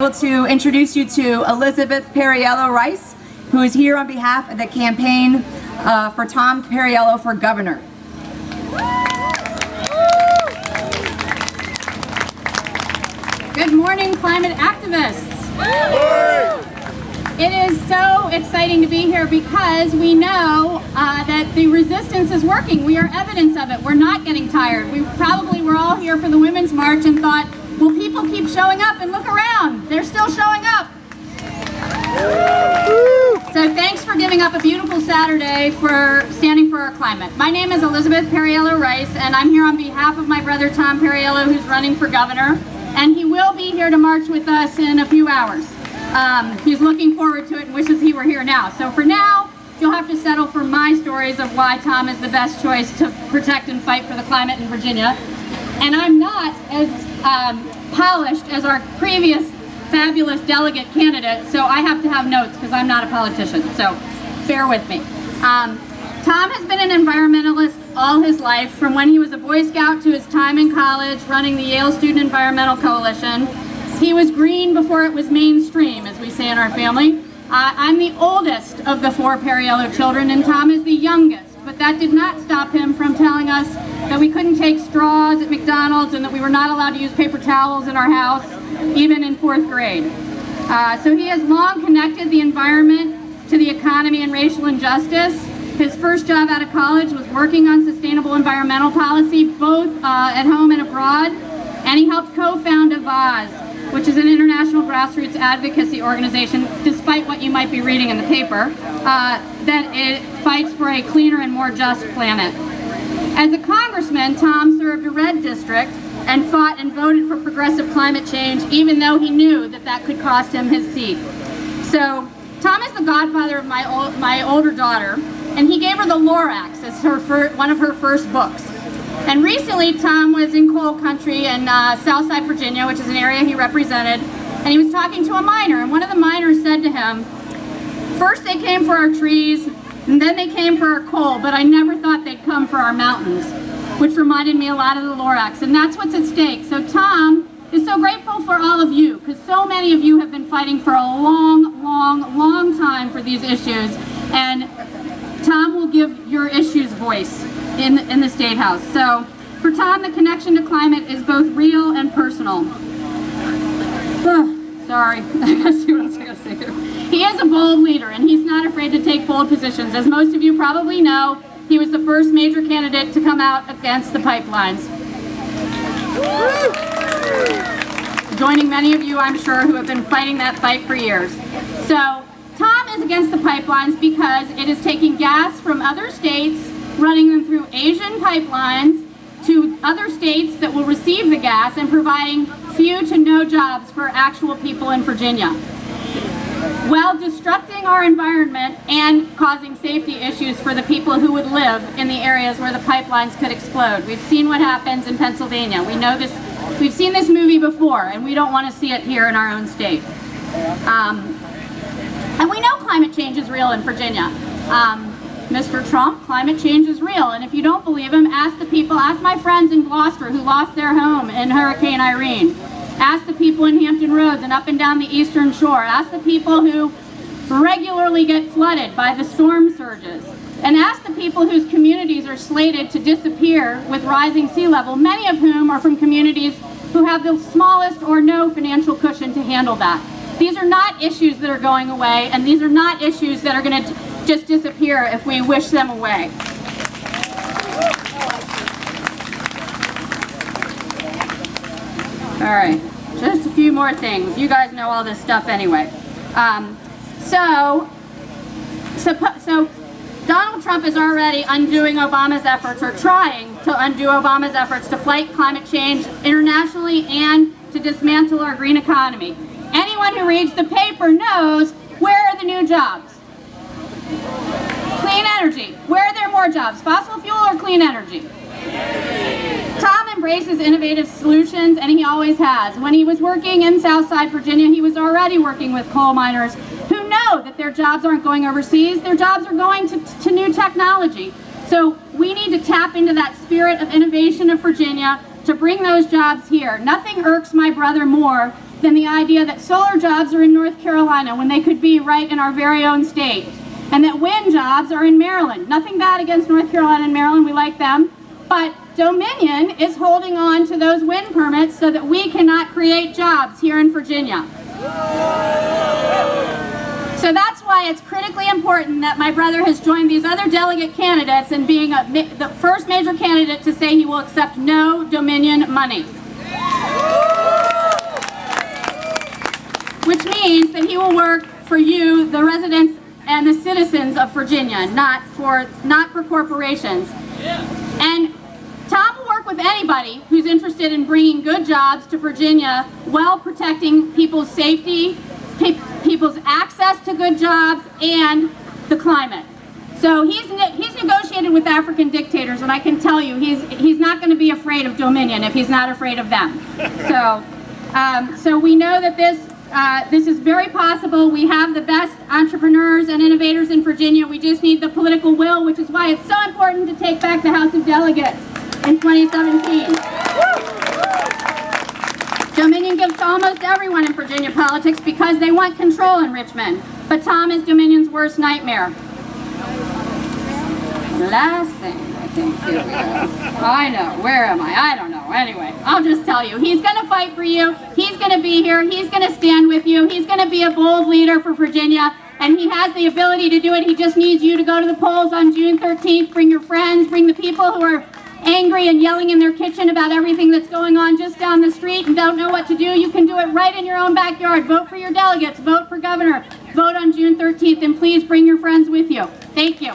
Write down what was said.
To introduce you to Elizabeth Perriello Rice, who is here on behalf of the campaign for Tom Perriello for governor. Good morning, climate activists. It is so exciting to be here because we know that the resistance is working. We are evidence of it. We're not getting tired. We probably were all here for the Women's March and thought, well, people keep showing up, and look around. They're still showing up. So thanks for giving up a beautiful Saturday for standing for our climate. My name is Elizabeth Perriello Rice, and I'm here on behalf of my brother Tom Perriello, who's running for governor, and he will be here to march with us in a few hours. He's looking forward to it and wishes he were here now. So for now, you'll have to settle for my stories of why Tom is the best choice to protect and fight for the climate in Virginia. And I'm not as polished as our previous fabulous delegate candidate, so I have to have notes because I'm not a politician, so bear with me. Tom has been an environmentalist all his life, from when he was a Boy Scout to his time in college running the Yale Student Environmental Coalition. He was green before it was mainstream, as we say in our family. I'm the oldest of the 4 Perriello children, and Tom is the youngest. But that did not stop him from telling us that we couldn't take straws at McDonald's and that we were not allowed to use paper towels in our house, even in 4th grade. So he has long connected the environment to the economy and racial injustice. His first job out of college was working on sustainable environmental policy, both at home and abroad. And he helped co-found Avaz, which is an international grassroots advocacy organization, despite what you might be reading in the paper, that it fights for a cleaner and more just planet. As a congressman, Tom served a red district and fought and voted for progressive climate change, even though he knew that that could cost him his seat. So Tom is the godfather of my older daughter, and he gave her the Lorax as one of her first books. And recently, Tom was in coal country in Southside, Virginia, which is an area he represented, and he was talking to a miner, and one of the miners said to him, "First they came for our trees, and then they came for our coal, but I never thought they'd come for our mountains," which reminded me a lot of the Lorax, and that's what's at stake. So Tom is so grateful for all of you, because so many of you have been fighting for a long, long, long time for these issues, and Tom will give your issues voice in the State House. So for Tom, the connection to climate is both real and personal. Sorry, I gotta see what else I gotta say here. He is a bold leader, and he's not afraid to take bold positions. As most of you probably know, he was the first major candidate to come out against the pipelines, joining many of you, I'm sure, who have been fighting that fight for years. So Tom is against the pipelines because it is taking gas from other states, running them through Asian pipelines to other states that will receive the gas, and providing few to no jobs for actual people in Virginia, while disrupting our environment and causing safety issues for the people who would live in the areas where the pipelines could explode. We've seen what happens in Pennsylvania. We know this. We've seen this movie before, and we don't want to see it here in our own state. And we know climate change is real in Virginia. Mr. Trump, climate change is real, and if you don't believe him, ask the people, ask my friends in Gloucester who lost their home in Hurricane Irene. Ask the people in Hampton Roads and up and down the Eastern Shore. Ask the people who regularly get flooded by the storm surges. And ask the people whose communities are slated to disappear with rising sea level, many of whom are from communities who have the smallest or no financial cushion to handle that. These are not issues that are going away, and these are not issues that are going to just disappear if we wish them away. All right, just a few more things. You guys know all this stuff anyway. So Donald Trump is already undoing Obama's efforts, or trying to undo Obama's efforts to fight climate change internationally and to dismantle our green economy. Anyone who reads the paper knows, where are the new jobs? Clean energy. Where are there more jobs? Fossil fuel or clean energy? Tom embraces innovative solutions, and he always has. When he was working in Southside, Virginia, he was already working with coal miners who know that their jobs aren't going overseas, their jobs are going to new technology. So we need to tap into that spirit of innovation of Virginia to bring those jobs here. Nothing irks my brother more than the idea that solar jobs are in North Carolina when they could be right in our very own state, and that wind jobs are in Maryland. Nothing bad against North Carolina and Maryland, we like them, but Dominion is holding on to those wind permits so that we cannot create jobs here in Virginia. So that's why it's critically important that my brother has joined these other delegate candidates in being the first major candidate to say he will accept no Dominion money. Which means that he will work for you, the residents and the citizens of Virginia, not for corporations. And Tom will work with anybody who's interested in bringing good jobs to Virginia while protecting people's safety, people's access to good jobs, and the climate. So he's negotiated with African dictators, and I can tell you he's not going to be afraid of Dominion if he's not afraid of them. So we know that this is very possible. We have the best entrepreneurs and innovators in Virginia. We just need the political will, which is why it's so important to take back the House of Delegates in 2017. Dominion gives to almost everyone in Virginia politics because they want control in Richmond. But Tom is Dominion's worst nightmare. The last thing, I think, here we go. I know, where am I? I don't know. Anyway, I'll just tell you, he's going to fight for you. He's going to be here. He's going to stand with you. He's going to be a bold leader for Virginia. And he has the ability to do it. He just needs you to go to the polls on June 13th. Bring your friends. Bring the people who are angry and yelling in their kitchen about everything that's going on just down the street and don't know what to do. You can do it right in your own backyard. Vote for your delegates. Vote for governor. Vote on June 13th. And please bring your friends with you. Thank you.